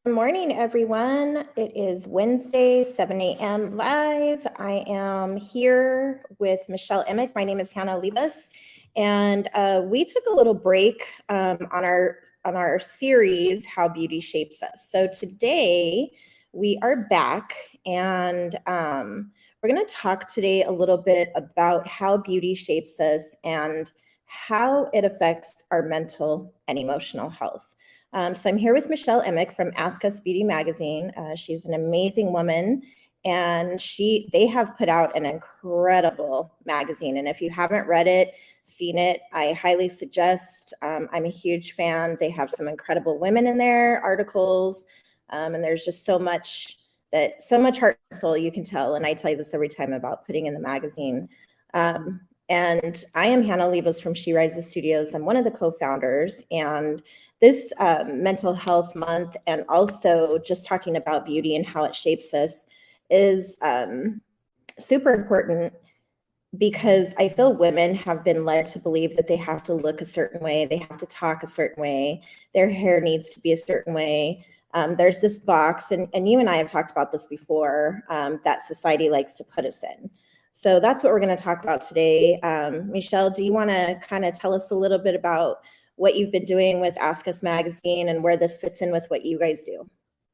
Good morning, everyone. It is Wednesday, 7 a.m. live. I am here with Michelle Emmick. My name is Hanna Olivas, and we took a little break on our series, How Beauty Shapes Us. So today we are back, and we're going to talk today a little bit about how beauty shapes us and how it affects our mental and emotional health. So I'm here with Michelle Emmick from Ask Us Beauty Magazine. She's an amazing woman, and they have put out an incredible magazine. And if you haven't read it, seen it, I highly suggest. I'm a huge fan. They have some incredible women in there, articles, and there's just so much heart and soul, you can tell. And I tell you this every time about putting in the magazine. And I am Hanna Olivas from She Rises Studios. I'm one of the co-founders, and this mental health month, and also just talking about beauty and how it shapes us, is super important, because I feel women have been led to believe that they have to look a certain way, they have to talk a certain way, their hair needs to be a certain way. There's this box, and you and I have talked about this before, that society likes to put us in. So that's what we're going to talk about today. Michelle, do you want to kind of tell us a little bit about what you've been doing with Ask Us Magazine and where this fits in with what you guys do?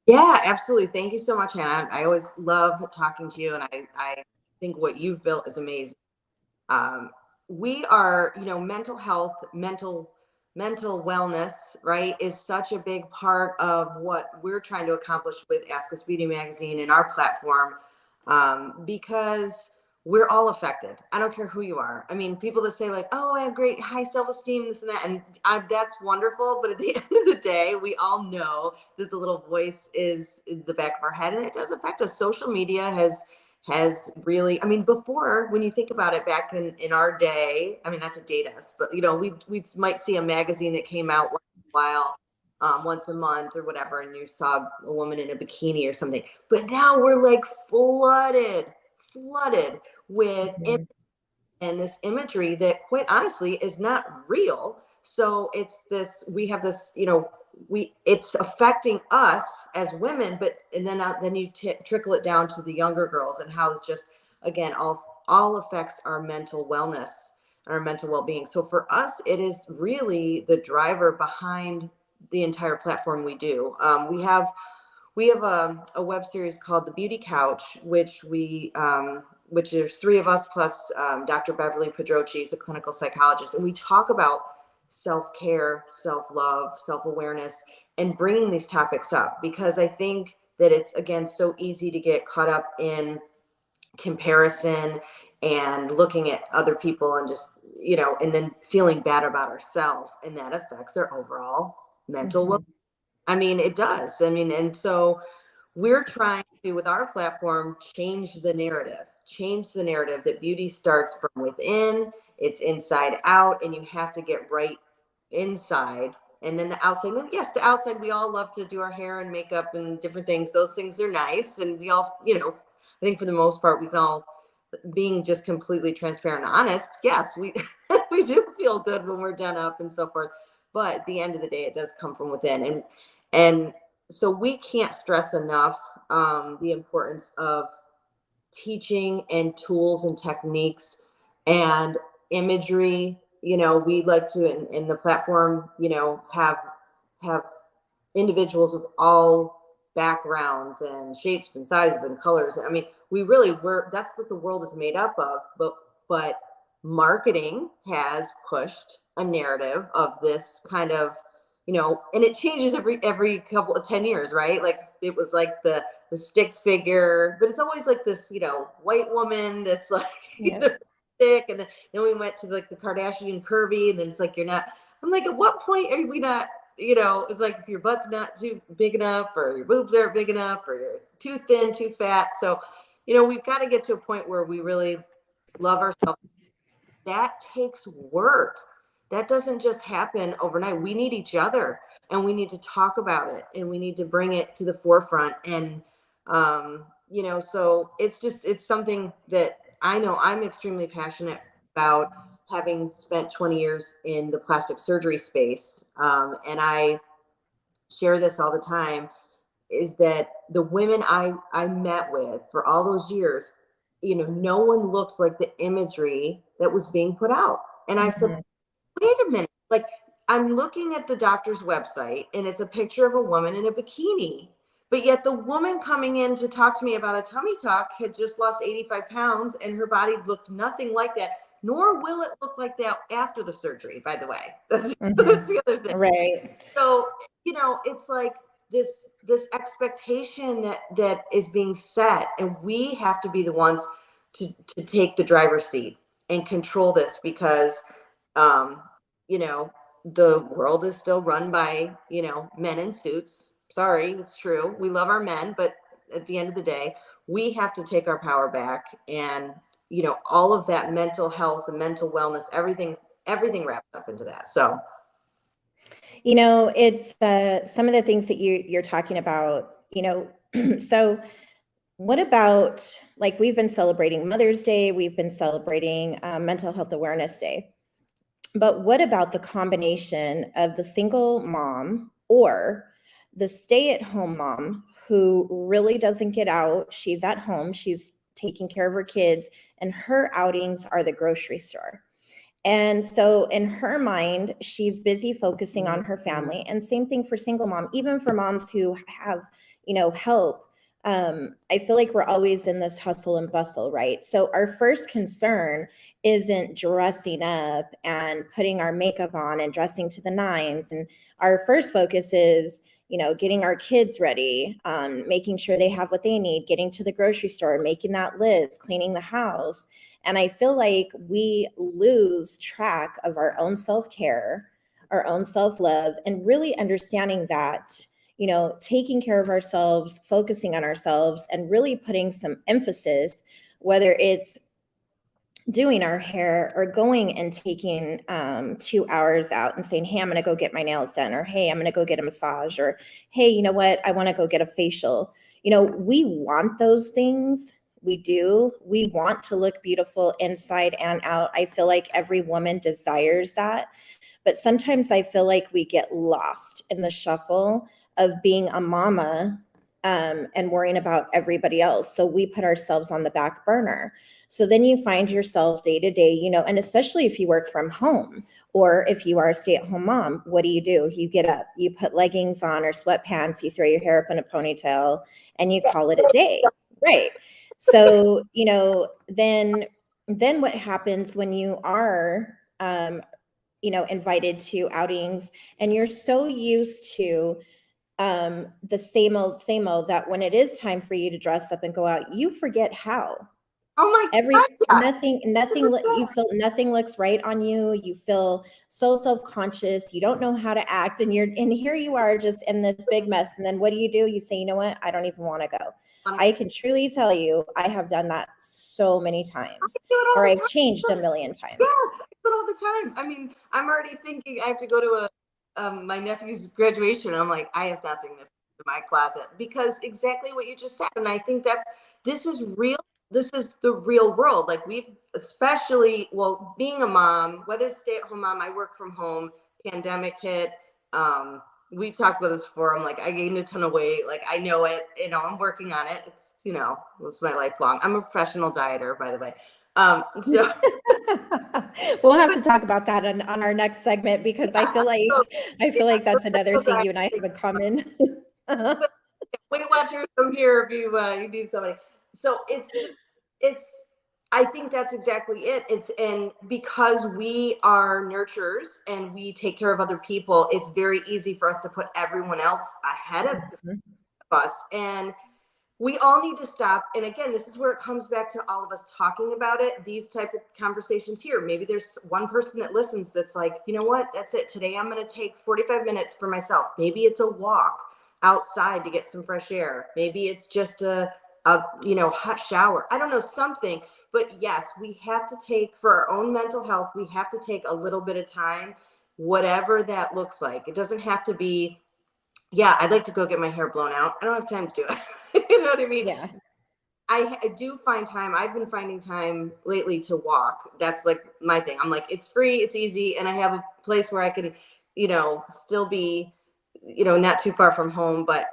Yeah, absolutely. Thank you so much, Hannah. I always love talking to you, and I think what you've built is amazing. We are, mental health, mental wellness, right, is such a big part of what we're trying to accomplish with Ask Us Beauty Magazine and our platform, because we're all affected. I don't care who you are. I mean, people that say like, oh, I have great high self-esteem, this and that, and that's wonderful. But at the end of the day, we all know that the little voice is in the back of our head, and it does affect us. Social media has really, I mean, before, when you think about it, back in our day, I mean, not to date us, but we might see a magazine that came out once in a while, once a month or whatever, and you saw a woman in a bikini or something. But now we're like flooded with and this imagery that, quite honestly, is not real. So we have this, it's affecting us as women, and then you trickle it down to the younger girls, and how it's just, again, all affects our mental wellness and our mental well-being. So for us, it is really the driver behind the entire platform we do. We have a web series called The Beauty Couch, which there's three of us plus Dr. Beverly Pedrochi is a clinical psychologist, and we talk about self-care, self-love, self-awareness, and bringing these topics up, because I think that it's, again, so easy to get caught up in comparison and looking at other people and just, and then feeling bad about ourselves, and that affects our overall mental well. I mean, it does. I mean, and so we're trying to, with our platform, change the narrative that beauty starts from within, it's inside out, and you have to get right inside. And then the outside, yes, the outside, we all love to do our hair and makeup and different things. Those things are nice. And we all, I think for the most part, we can all, being just completely transparent and honest, yes, we we do feel good when we're done up and so forth. But at the end of the day, it does come from within. And so we can't stress enough the importance of teaching and tools and techniques and imagery. We like to, in the platform, have individuals of all backgrounds and shapes and sizes and colors. I mean, that's what the world is made up of. But marketing has pushed a narrative of this kind of, and it changes every couple of 10 years, right? Like, it was like the stick figure, but it's always like this, white woman that's like, thick. And then we went to like the Kardashian curvy, and then it's like, I'm like, at what point are we not, it's like, if your butt's not too big enough, or your boobs aren't big enough, or you're too thin, too fat. So, we've got to get to a point where we really love ourselves. That takes work. That doesn't just happen overnight. We need each other, and we need to talk about it, and we need to bring it to the forefront. And, so it's something that I know I'm extremely passionate about, having spent 20 years in the plastic surgery space. And I share this all the time. is that the women I met with for all those years, no one looks like the imagery that was being put out. And I said, Mhm. wait a minute, like I'm looking at the doctor's website and it's a picture of a woman in a bikini. But yet the woman coming in to talk to me about a tummy tuck had just lost 85 pounds and her body looked nothing like that, nor will it look like that after the surgery, by the way. That's Mhm. the other thing. Right. So, it's like this expectation that is being set, and we have to be the ones to take the driver's seat and control this because um, the world is still run by, men in suits. Sorry, it's true. We love our men, but at the end of the day, we have to take our power back, and all of that mental health and mental wellness, everything wraps up into that. So It's some of the things that you're talking about, so what about, like, we've been celebrating Mother's Day, we've been celebrating Mental Health Awareness Day, but what about the combination of the single mom or the stay-at-home mom who really doesn't get out? She's at home, she's taking care of her kids, and her outings are the grocery store. And so in her mind, she's busy focusing on her family. And same thing for single mom, even for moms who have, help. I feel like we're always in this hustle and bustle, right? So our first concern isn't dressing up and putting our makeup on and dressing to the nines. And our first focus is, getting our kids ready, making sure they have what they need, getting to the grocery store, making that list, cleaning the house. And I feel like we lose track of our own self-care, our own self-love, and really understanding that, taking care of ourselves, focusing on ourselves, and really putting some emphasis, whether it's doing our hair or going and taking 2 hours out and saying, hey, I'm going to go get my nails done, or hey, I'm going to go get a massage, or hey, you know what, I want to go get a facial. We want those things. We do. We want to look beautiful inside and out. I feel like every woman desires that. But sometimes I feel like we get lost in the shuffle of being a mama, and worrying about everybody else. So we put ourselves on the back burner. So then you find yourself day to day, and especially if you work from home or if you are a stay-at-home mom, what do? You get up, you put leggings on or sweatpants, you throw your hair up in a ponytail, and you call it a day. Right. So, then what happens when you are invited to outings and you're so used to the same old, that when it is time for you to dress up and go out, you forget how. oh my Every God, yeah. you feel nothing looks right on you. You feel so self-conscious. You don't know how to act, and here you are just in this big mess. And then what do? You say, you know what? I don't even want to go. I can truly tell you, I have done that so many times, do it all or the I've time. changed a million times. Yes, I do it all the time. I mean, I'm already thinking I have to go to my nephew's graduation. I'm like, I have nothing in my closet, because exactly what you just said. And I think this is real. This is the real world. Like, we've, especially, well, being a mom, whether it's stay-at-home mom, I work from home, pandemic hit. We've talked about this before. I'm like, I gained a ton of weight. Like, I know it, I'm working on it. It's my lifelong. I'm a professional dieter, by the way. So We'll have to talk about that on our next segment, because yeah, I feel like that's another thing diet. you and I have in common. Weight Watchers, I'm here if you need somebody. So it's I think that's exactly it. And because we are nurturers and we take care of other people, it's very easy for us to put everyone else ahead of us. And we all need to stop. And again, this is where it comes back to all of us talking about it. These type of conversations here. Maybe there's one person that listens that's like, you know what? That's it. Today I'm going to take 45 minutes for myself. Maybe it's a walk outside to get some fresh air. Maybe it's just a hot shower. I don't know, something. But yes, we have to take, for our own mental health, we have to take a little bit of time, whatever that looks like. It doesn't have to be, yeah, I'd like to go get my hair blown out. I don't have time to do it. You know what I mean? Yeah. I do find time. I've been finding time lately to walk. That's like my thing. I'm like, it's free, it's easy, and I have a place where I can, still be, not too far from home, but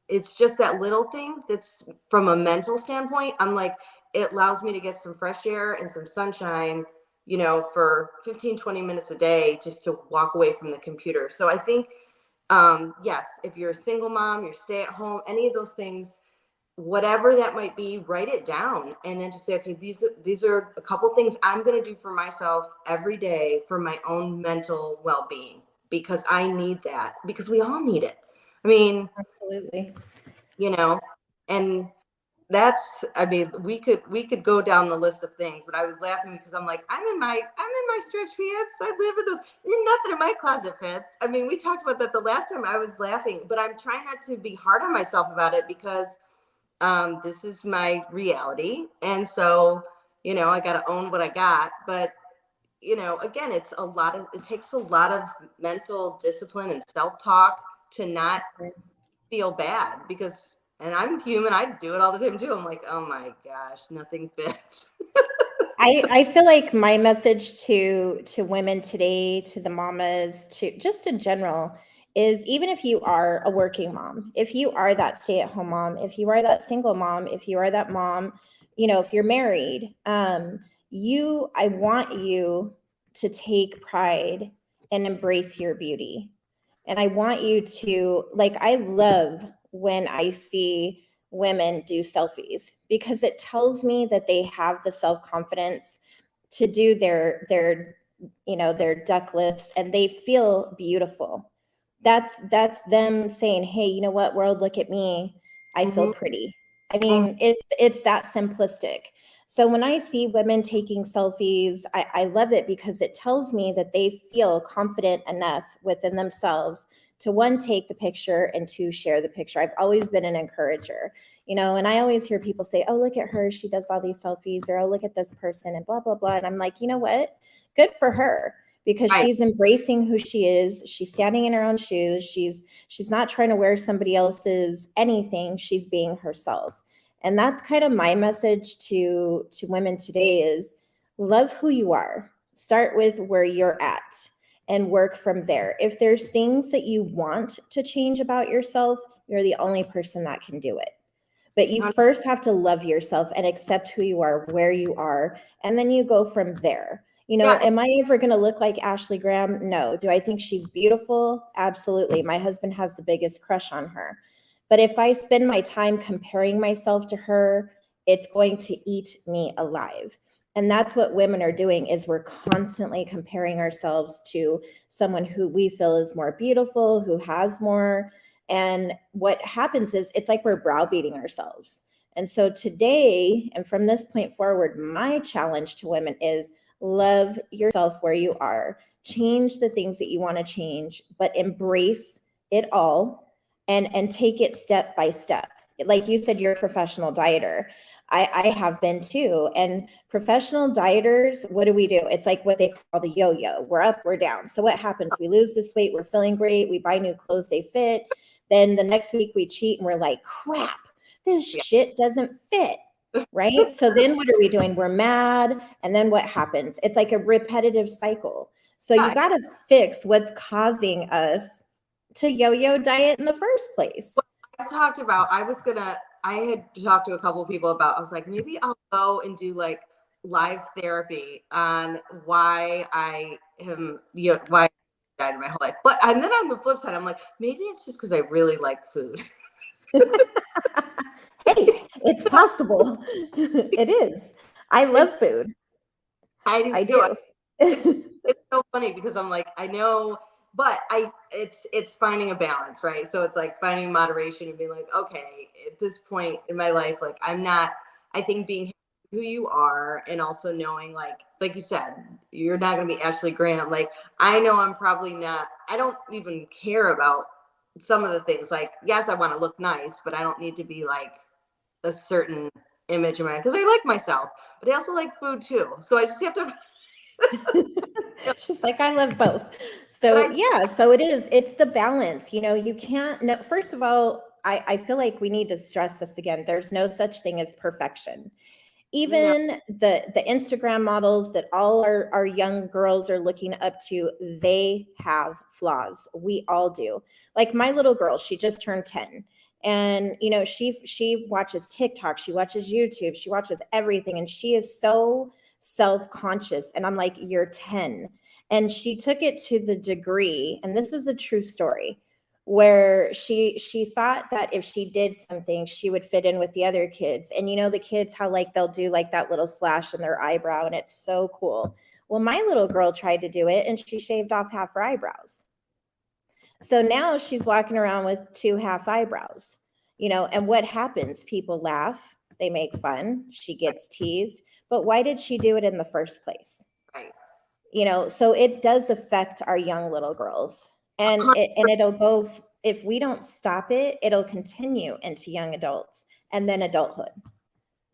it's just that little thing that's from a mental standpoint. I'm like, it allows me to get some fresh air and some sunshine, for 15, 20 minutes a day, just to walk away from the computer. So I think, yes, if you're a single mom, you're stay at home, any of those things, whatever that might be, write it down and then just say, okay, these are a couple things I'm going to do for myself every day for my own mental well-being, because I need that, because we all need it. I mean, Absolutely. And we could go down the list of things, but I was laughing because I'm like, I'm in my stretch pants. I live in those. Nothing in my closet fits. I mean, we talked about that the last time. I was laughing, but I'm trying not to be hard on myself about it, because this is my reality. And so, I got to own what I got. But, again, it takes a lot of mental discipline and self-talk to not feel bad, because, and I'm human, I do it all the time too. I'm like, oh my gosh, nothing fits. I feel like my message to women today, to the mamas, to just in general, is even if you are a working mom, if you are that stay-at-home mom, if you are that single mom, if you are that mom, if you're married, I want you to take pride and embrace your beauty. And I want you to, like, I love when I see women do selfies, because it tells me that they have the self-confidence to do their duck lips, and they feel beautiful. That's them saying, hey, you know what, world, look at me, I feel pretty. I mean, it's that simplistic. So when I see women taking selfies, I love it, because it tells me that they feel confident enough within themselves to, one, take the picture, and two, share the picture. I've always been an encourager, and I always hear people say, oh, look at her, she does all these selfies, or oh, look at this person, and blah, blah, blah. And I'm like, you know what? Good for her, because Right. she's embracing who she is. She's standing in her own shoes. She's not trying to wear somebody else's anything. She's being herself. And that's kind of my message to women today is, love who you are. Start with where you're at and work from there. If there's things that you want to change about yourself, you're the only person that can do it. But you first have to love yourself and accept who you are, where you are, and then you go from there. Yeah. Am I ever going to look like Ashley Graham? No. Do I think she's beautiful? Absolutely. My husband has the biggest crush on her. But if I spend my time comparing myself to her, it's going to eat me alive. And that's what women are doing, is we're constantly comparing ourselves to someone who we feel is more beautiful, who has more. And what happens is, it's like we're browbeating ourselves. And so today, and from this point forward, my challenge to women is, love yourself where you are, change the things that you want to change, but embrace it all, and take it step by step. Like you said, you're a professional dieter. I have been too. And professional dieters, what do? It's like what they call the yo-yo. We're up, we're down. So what happens? We lose this weight, we're feeling great, we buy new clothes, they fit. Then the next week we cheat and we're like, crap, this shit doesn't fit. Right? So then what are we doing? We're mad. And then what happens? It's like a repetitive cycle. So you got to fix what's causing us to yo-yo diet in the first place. I had talked to a couple of people about, I was like, maybe I'll go and do like live therapy on why I died my whole life. And then on the flip side, I'm like, maybe it's just because I really like food. Hey, it's possible. It is. I love food. I do. It's so funny because I'm like, I know, but it's finding a balance, right? So it's like finding moderation and being like, okay, at this point in my life, like I think being who you are, and also knowing, like you said, you're not going to be Ashley Graham. Like, I know I'm probably not, I don't even care about some of the things. Like, yes, I want to look nice, but I don't need to be like a certain image of mine, because I like myself, but I also like food too. So I just have to. She's like, I love both. So yeah, so it's the balance. You can't, no, first of all, I feel like we need to stress this again. There's no such thing as perfection. Even the Instagram models that all our young girls are looking up to, they have flaws. We all do. Like my little girl, she just turned 10. And, you know, she watches TikTok, she watches YouTube, she watches everything. And she is so self-conscious. And I'm like, you're 10. And she took it to the degree, and this is a true story, where she thought that if she did something, she would fit in with the other kids. And you know, the kids, how like they'll do like that little slash in their eyebrow, and it's so cool. Well, my little girl tried to do it and she shaved off half her eyebrows. So now she's walking around with 2 half eyebrows, you know, and what happens? People laugh, they make fun, she gets teased, but why did she do it in the first place? Right. You know, so it does affect our young little girls, and it'll go, if we don't stop it, it'll continue into young adults and then adulthood.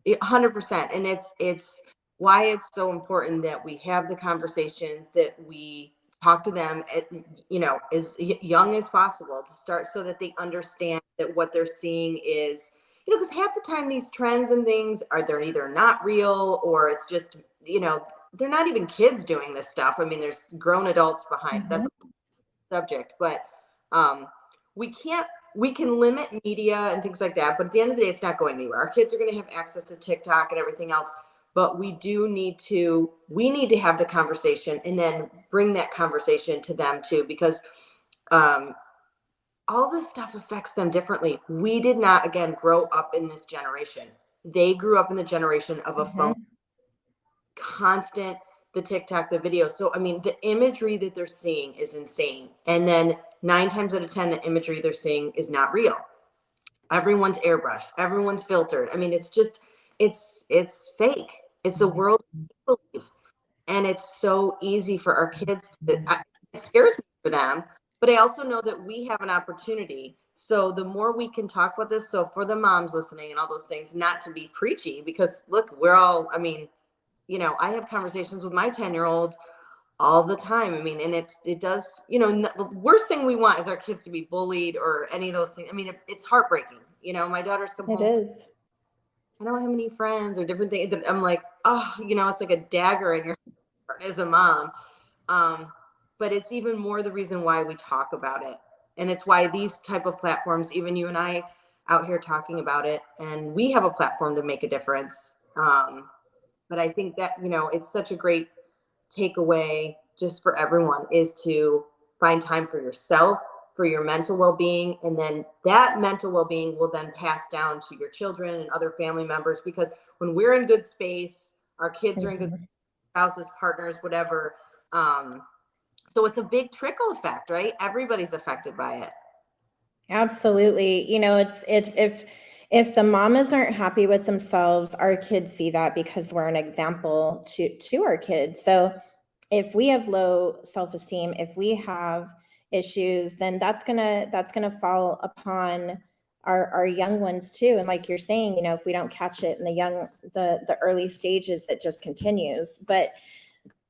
100%. And it's why it's so important that we have the conversations, that we talk to them at, you know, as young as possible, to start, so that they understand that what they're seeing is, you know, because half the time these trends and things are, they're either not real, or it's just, you know, they're not even kids doing this stuff. I mean, there's grown adults behind. That's a subject, but we can limit media and things like that, but at the end of the day, it's not going anywhere. Our kids are going to have access to TikTok and everything else, but we need to have the conversation, and then bring that conversation to them too, because all this stuff affects them differently. We did not, again, grow up in this generation. They grew up in the generation of a phone, constant, the TikTok, the video. So, I mean, the imagery that they're seeing is insane. And then 9 times out of 10, the imagery they're seeing is not real. Everyone's airbrushed, everyone's filtered. I mean, it's just, it's fake. It's a world we believe. And it's so easy for our kids to, it scares me for them, but I also know that we have an opportunity. So the more we can talk about this, so for the moms listening and all those things, not to be preachy, because look, we're all, I mean, you know, I have conversations with my 10-year-old all the time. I mean, and it does, you know, the worst thing we want is our kids to be bullied or any of those things. I mean, it's heartbreaking. You know, my daughter's come home. It is. I don't have any friends or different things. I'm like, oh, you know, it's like a dagger in your heart as a mom. But it's even more the reason why we talk about it. And it's why these type of platforms, even you and I out here talking about it, and we have a platform to make a difference. But I think that, you know, it's such a great takeaway just for everyone, is to find time for yourself, for your mental well-being. And then that mental well-being will then pass down to your children and other family members, because when we're in good space, our kids are in good spouses, partners, whatever. So it's a big trickle effect, right? Everybody's affected by it. Absolutely. You know, if the mamas aren't happy with themselves, our kids see that, because we're an example to our kids. So if we have low self-esteem, if we have issues, then that's gonna fall upon our young ones too. And like you're saying, you know, if we don't catch it in the early stages, it just continues. But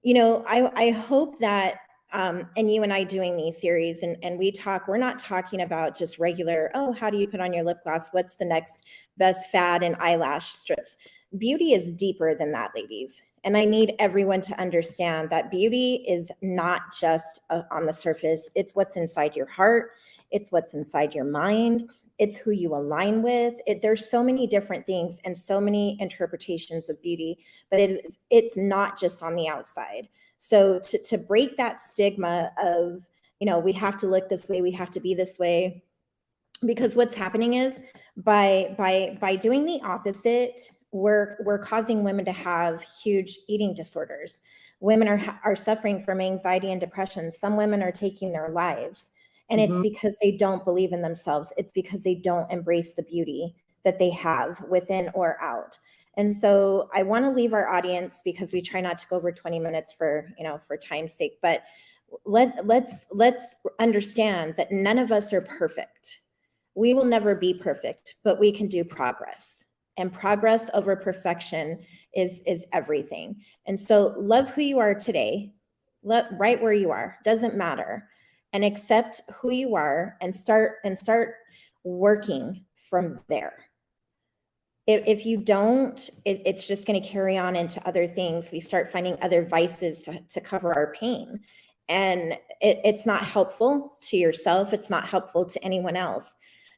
you know, I hope that and you and I doing these series, and we're not talking about just regular, oh, how do you put on your lip gloss? What's the next best fad in eyelash strips? Beauty is deeper than that, ladies. And I need everyone to understand that beauty is not just on the surface. It's what's inside your heart. It's what's inside your mind. It's who you align with. There's so many different things and so many interpretations of beauty, but it's not just on the outside. So to break that stigma of, you know, we have to look this way, we have to be this way, because what's happening is by doing the opposite, we're causing women to have huge eating disorders. Women are suffering from anxiety and depression. Some women are taking their lives. And it's because they don't believe in themselves. It's because they don't embrace the beauty that they have within or out. And so I want to leave our audience, because we try not to go over 20 minutes for time's sake, but let's understand that none of us are perfect. We will never be perfect, but we can do progress. And progress over perfection is everything. And so love who you are today, right where you are, doesn't matter. And accept who you are, and start working from there. If you don't, it's just going to carry on into other things. We start finding other vices to cover our pain. And it's not helpful to yourself. It's not helpful to anyone else.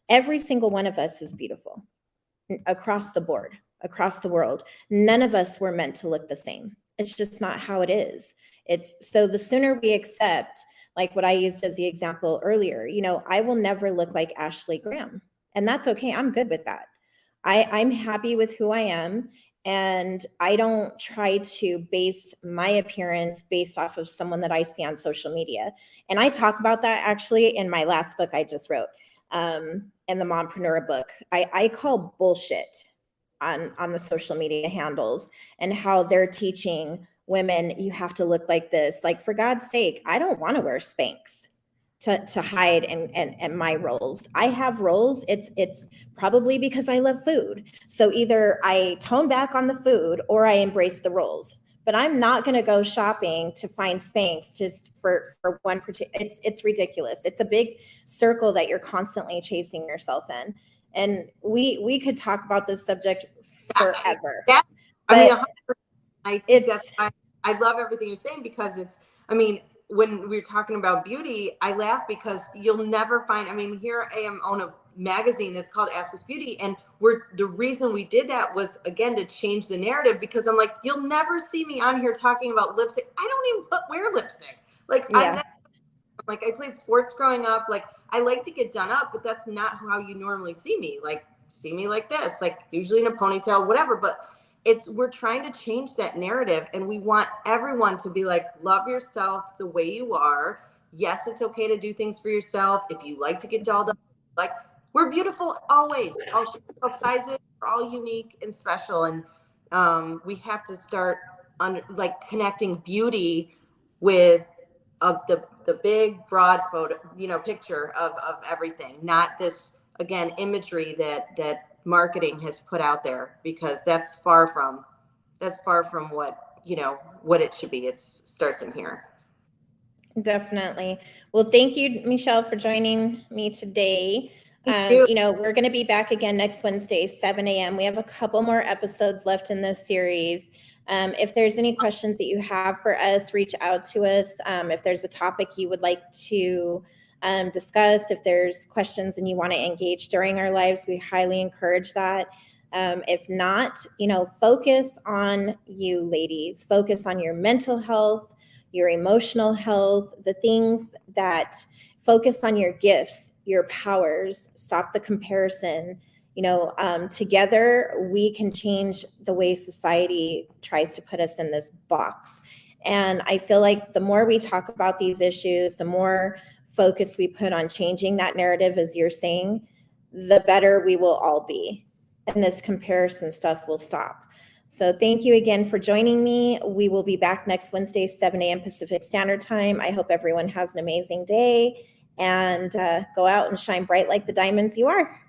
Every single one of us is beautiful across the board, across the world. None of us were meant to look the same. It's just not how it is. It's so the sooner we accept, like what I used as the example earlier, I will never look like Ashley Graham. And that's okay. I'm good with that. I'm happy with who I am. And I don't try to base my appearance based off of someone that I see on social media. And I talk about that actually in my last book I just wrote, in the Mompreneur book. I call bullshit on the social media handles and how they're teaching women, you have to look like this. Like, for God's sake, I don't want to wear Spanx to hide and my roles. I have roles. It's probably because I love food. So either I tone back on the food or I embrace the roles. But I'm not going to go shopping to find Spanx just for one particular. It's ridiculous. It's a big circle that you're constantly chasing yourself in. And we could talk about this subject forever. Yeah, I mean, 100%. I think that's why I love everything you're saying, because it's, I mean, when we're talking about beauty, I laugh because you'll never find, I mean, here I am on a magazine that's called Ask Us Beauty. And the reason we did that was, again, to change the narrative, because I'm like, you'll never see me on here talking about lipstick. I don't even wear lipstick. Like, yeah. I played sports growing up. Like, I like to get done up, but that's not how you normally see me. Like, see me like this, like usually in a ponytail, whatever. But we're trying to change that narrative, and we want everyone to be like, love yourself the way you are. Yes, it's okay to do things for yourself. If you like to get dolled up, like, we're beautiful always. All sizes are all unique and special. And we have to start connecting beauty with the big broad photo, picture of everything, not this, again, imagery that marketing has put out there, because that's far from what it should be. It starts in here. Definitely. Well, thank you, Michelle, for joining me today. We're going to be back again next Wednesday, 7 a.m. We have a couple more episodes left in this series. If there's any questions that you have for us, reach out to us. If there's a topic you would like to discuss, if there's questions and you want to engage during our lives, we highly encourage that. If not, focus on you, ladies. Focus on your mental health, your emotional health, the things that focus on your gifts, your powers, stop the comparison. Together we can change the way society tries to put us in this box. And I feel like the more we talk about these issues, the more focus we put on changing that narrative, as you're saying, the better we will all be. And this comparison stuff will stop. So thank you again for joining me. We will be back next Wednesday, 7 a.m. Pacific Standard Time. I hope everyone has an amazing day, and go out and shine bright like the diamonds you are.